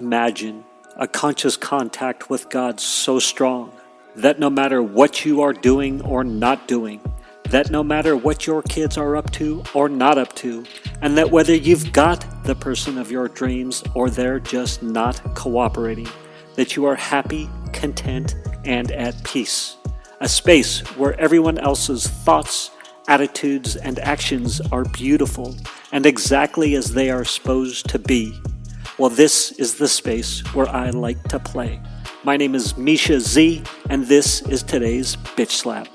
Imagine a conscious contact with God so strong that no matter what you are doing or not doing, that no matter what your kids are up to or not up to, and that whether you've got the person of your dreams or they're just not cooperating, that you are happy, content, and at peace. A space where everyone else's thoughts, attitudes, and actions are beautiful and exactly as they are supposed to be. Well, this is the space where I like to play. My name is Misha Z, and this is today's Bitch Slap.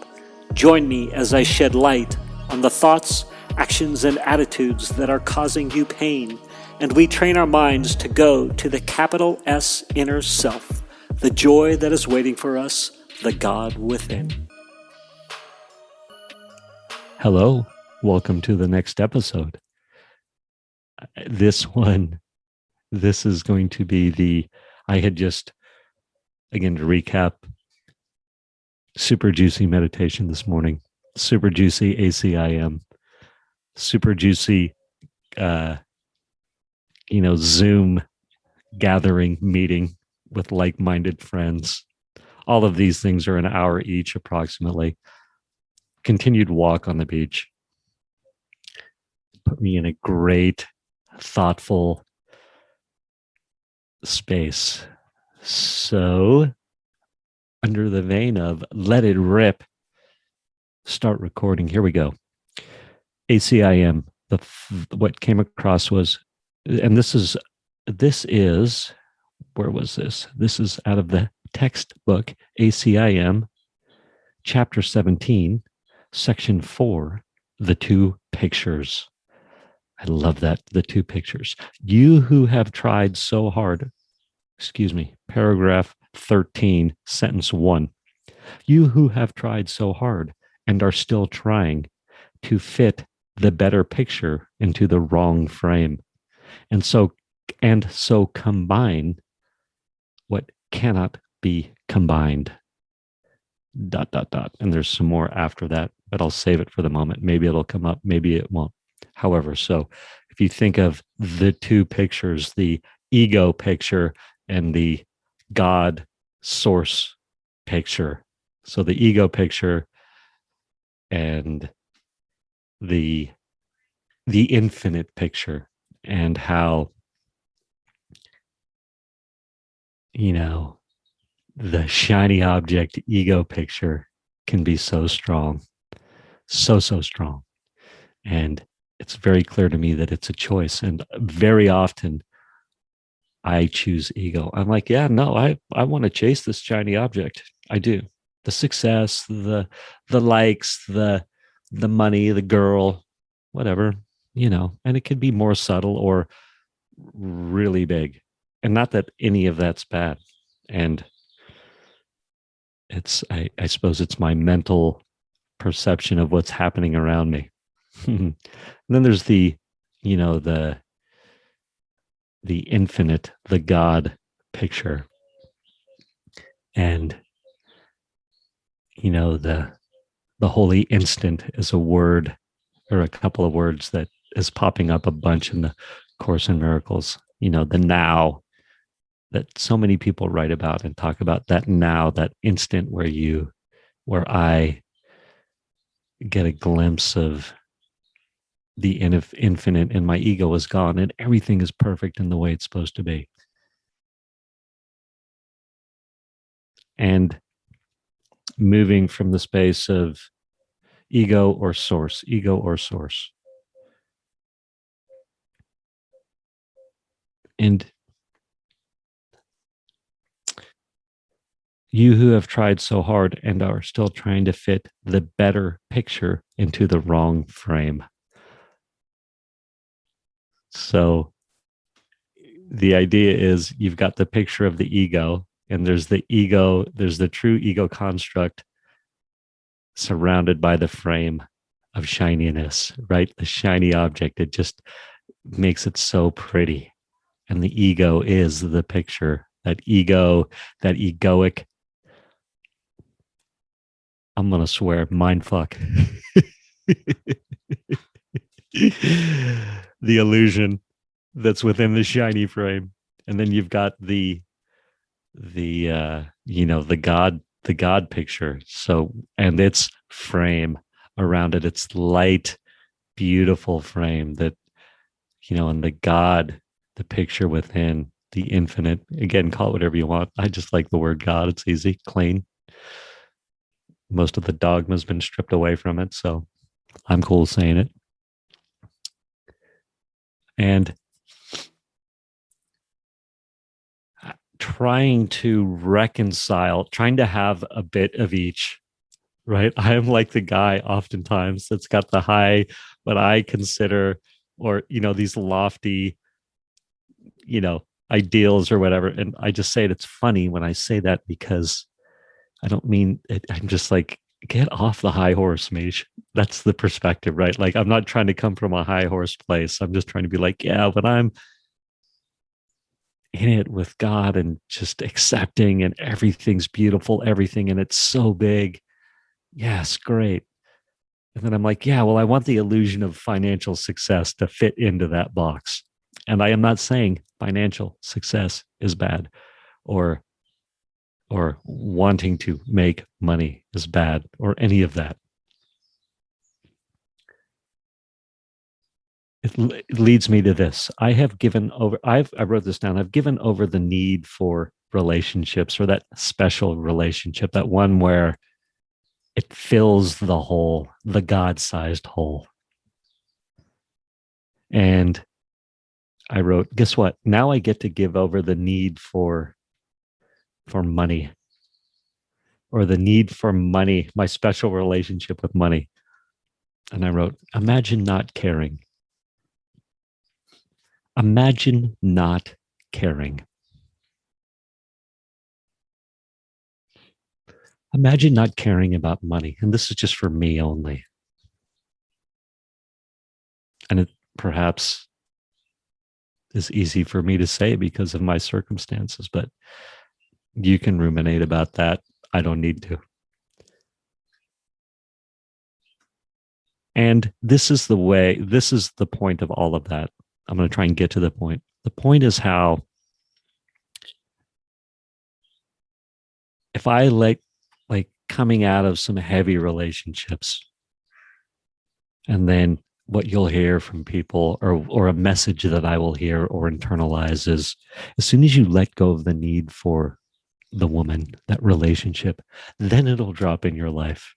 Join me as I shed light on the thoughts, actions, and attitudes that are causing you pain, and we train our minds to go to the capital S inner self, the joy that is waiting for us, the God within. Hello, welcome to the next episode. This is going to be again to recap, super juicy meditation this morning, super juicy ACIM, super juicy, Zoom gathering meeting with like-minded friends. All of these things are an hour each approximately. Continued walk on the beach put me in a great, thoughtful space. So, under the vein of let it rip, start recording. Here we go. ACIM. What came across was, and this is where was this? This is out of the textbook ACIM, chapter 17, section 4, the two pictures. I love that, the two pictures. You who have tried so hard, paragraph 13, sentence 1. You who have tried so hard and are still trying to fit the better picture into the wrong frame, and so combine what cannot be combined. ... And there's some more after that, but I'll save it for the moment. Maybe it'll come up, maybe it won't. However, so if you think of the two pictures, the ego picture and the God source picture. So the ego picture and the infinite picture, and how, the shiny object ego picture can be so strong, so strong. And it's very clear to me that it's a choice. And very often I choose ego. I'm like, yeah, no, I want to chase this shiny object. I do. The success, the likes, the money, the girl, whatever, and it could be more subtle or really big. And not that any of that's bad. And I suppose it's my mental perception of what's happening around me. And then there's the infinite, the God picture. And, the holy instant is a word or a couple of words that is popping up a bunch in the Course in Miracles. The now that so many people write about and talk about, that now, that instant where I get a glimpse of the infinite and my ego is gone and everything is perfect in the way it's supposed to be. And moving from the space of ego or source. And you who have tried so hard and are still trying to fit the better picture into the wrong frame. So the idea is you've got the picture of the ego, and there's the true ego construct surrounded by the frame of shininess, right? The shiny object, it just makes it so pretty. And the ego is the picture, that ego, that egoic, I'm going to swear, mindfuck. The illusion that's within the shiny frame. And then you've got the God picture. So, and its frame around it, it's light, beautiful frame that, and the picture within the infinite. Again, call it whatever you want. I just like the word God. It's easy, clean. Most of the dogma's been stripped away from it, so I'm cool saying it. And trying to have a bit of each, right? I am like the guy oftentimes that's got the high, what I consider, or, these lofty, ideals or whatever. And I just say it, it's funny when I say that because I don't mean it. I'm just like, get off the high horse, Mish. That's the perspective, right? Like, I'm not trying to come from a high horse place. I'm just trying to be like, yeah, when I'm in it with God and just accepting and everything's beautiful, everything, and it's so big. Yes, great. And then I'm like, yeah, well, I want the illusion of financial success to fit into that box. And I am not saying financial success is bad or wanting to make money is bad or any of that. It leads me to this. I wrote this down. I've given over the need for relationships, or that special relationship, that one where it fills the hole, the God-sized hole. And I wrote, guess what? Now I get to give over the need for money, or the need for money, my special relationship with money. And I wrote, imagine not caring. Imagine not caring. Imagine not caring about money. And this is just for me only. And it perhaps is easy for me to say because of my circumstances, but you can ruminate about that. I don't need to. And this is the point of all of that. I'm going to try and get to the point. The point is how, if I like coming out of some heavy relationships, and then what you'll hear from people, or a message that I will hear or internalize, is as soon as you let go of the need for the woman, that relationship, then it'll drop in your life.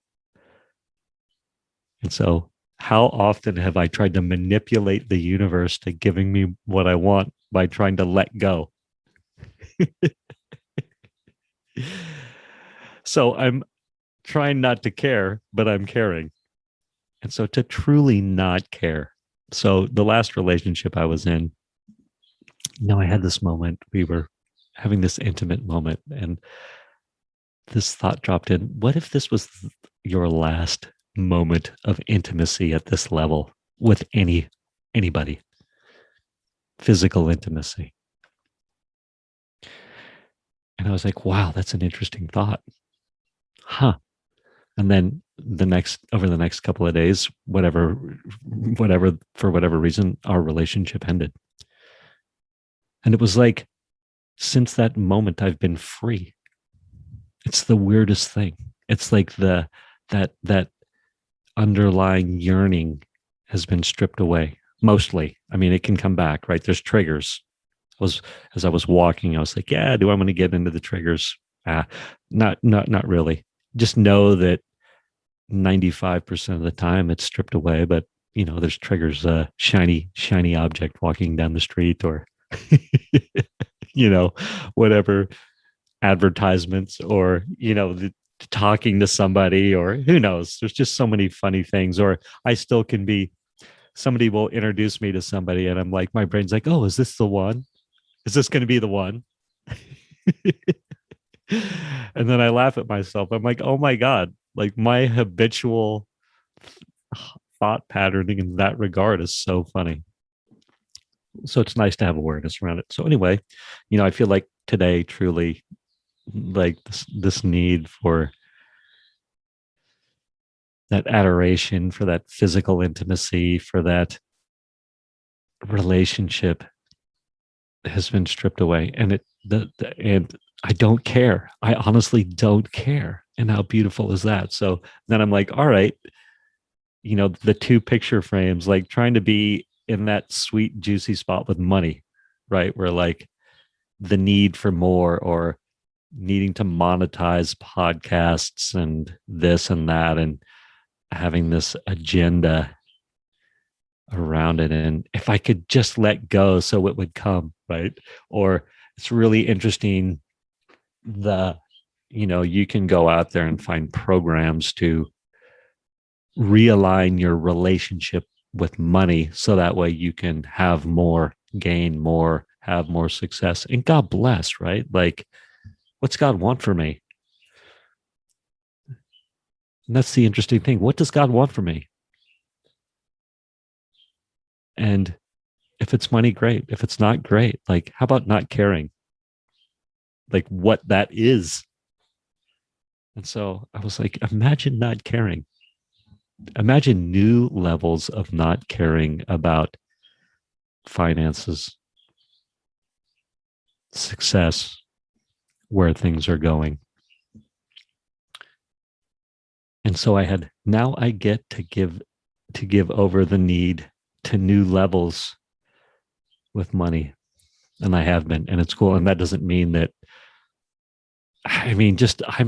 And so, how often have I tried to manipulate the universe to giving me what I want by trying to let go? So I'm trying not to care, but I'm caring. And so to truly not care. So the last relationship I was in, I had this moment. We were having this intimate moment, and this thought dropped in. What if this was your last moment of intimacy at this level with anybody? Physical intimacy. And I was like, wow, that's an interesting thought. Huh. And then over the next couple of days, for whatever reason, our relationship ended. And it was like, since that moment, I've been free. It's the weirdest thing. It's like that underlying yearning has been stripped away. Mostly. I mean, it can come back, right? There's triggers. As I was walking, I was like, yeah, do I want to get into the triggers? Not really. Just know that 95% of the time it's stripped away, but there's triggers, shiny object walking down the street, or whatever, advertisements, or talking to somebody, or who knows. There's just so many funny things. Or I still can be, somebody will introduce me to somebody and I'm like, my brain's like, oh, is this the one? Is this going to be the one? And then I laugh at myself. I'm like, oh my God, like my habitual thought patterning in that regard is so funny. So it's nice to have awareness around it. So anyway, I feel like today truly, like this need for that adoration, for that physical intimacy, for that relationship has been stripped away, and and I don't care. I honestly don't care. And how beautiful is that? So then I'm like, all right, the two picture frames, like trying to be in that sweet, juicy spot with money, right? Where like the need for more, or needing to monetize podcasts and this and that, and having this agenda around it. And if I could just let go so it would come, right? Or it's really interesting, you can go out there and find programs to realign your relationship with money so that way you can have more, gain more, have more success. And God bless, right? Like, what's God want for me? And that's the interesting thing. What does God want for me? And if it's money, great. If it's not, great. Like, how about not caring? Like, what that is. And so I was like, imagine not caring. Imagine new levels of not caring about finances, success, where things are going. And so I get to give over the need to new levels with money. And I have been, and it's cool. And that doesn't mean that, I'm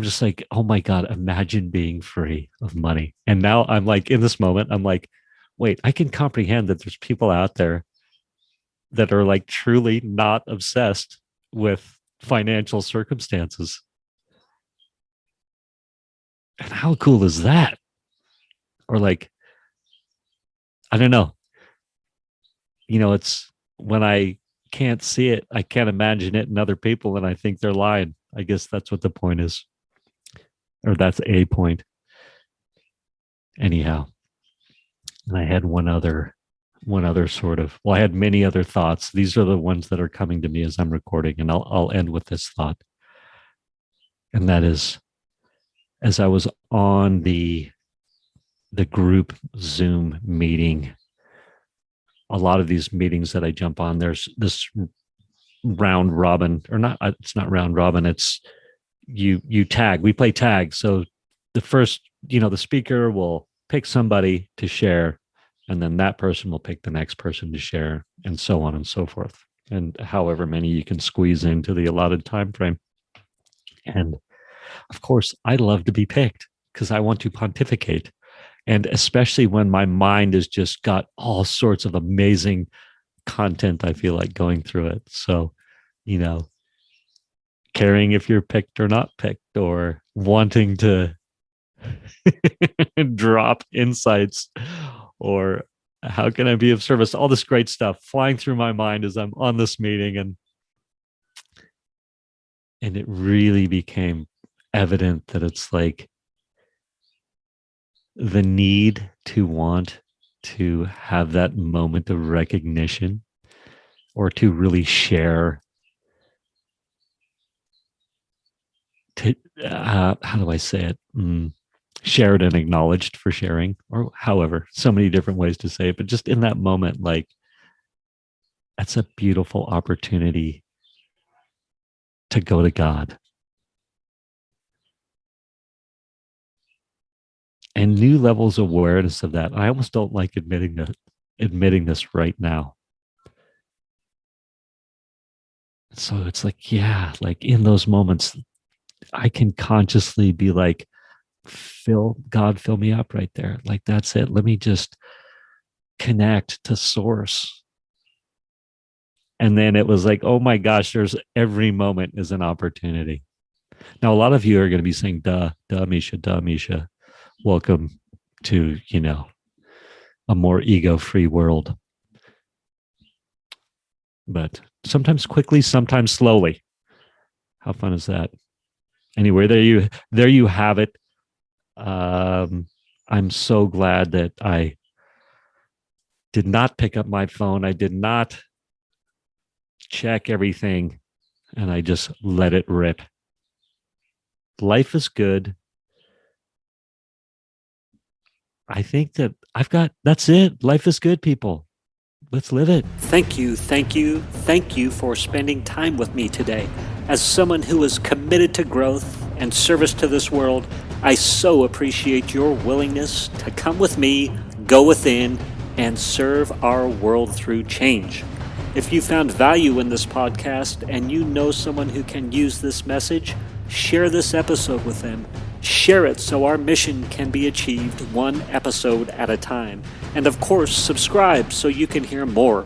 just like, oh my God, imagine being free of money. And now I'm like, in this moment, I'm like, wait, I can comprehend that there's people out there that are like truly not obsessed with financial circumstances. And how cool is that? Or like, I don't know. It's when I can't see it, I can't imagine it in other people, and I think they're lying. I guess that's what the point is, or that's a point. Anyhow, and I had one other sort of, well, I had many other thoughts. These are the ones that are coming to me as I'm recording, and I'll end with this thought. And that is, as I was on the group Zoom meeting, a lot of these meetings that I jump on, there's this round robin, or not, it's not round robin, it's you tag, we play tag. So the first, the speaker will pick somebody to share, and then that person will pick the next person to share, and so on and so forth, and however many you can squeeze into the allotted time frame. And of course, I love to be picked because I want to pontificate. And especially when my mind has just got all sorts of amazing content, I feel like going through it. So, you know, caring if you're picked or not picked, or wanting to drop insights, or how can I be of service? All this great stuff flying through my mind as I'm on this meeting. And it really became evident that it's like the need to want to have that moment of recognition, or to really share, to how do I say it? Shared and acknowledged for sharing, or however, so many different ways to say it. But just in that moment, like, that's a beautiful opportunity to go to God. And new levels of awareness of that. I almost don't like admitting this right now. So it's like, yeah, like in those moments, I can consciously be like, fill me up right there. Like, that's it. Let me just connect to source. And then it was like, oh my gosh, there's every moment is an opportunity. Now, a lot of you are going to be saying, duh, Misha. Welcome to, a more ego-free world. But sometimes quickly, sometimes slowly. How fun is that? Anyway, there you have it. I'm so glad that I did not pick up my phone. I did not check everything, and I just let it rip. Life is good. I think that that's it. Life is good, people. Let's live it. Thank you for spending time with me today. As someone who is committed to growth and service to this world, I so appreciate your willingness to come with me, go within, and serve our world through change. If you found value in this podcast and you know someone who can use this message, share this episode with them. Share it so our mission can be achieved one episode at a time. And of course, subscribe so you can hear more.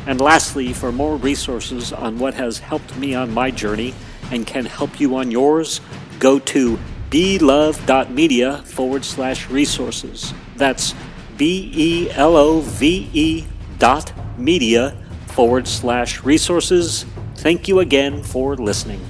And lastly, for more resources on what has helped me on my journey and can help you on yours, go to belove.media/resources. That's BELOVE.media/resources. Thank you again for listening.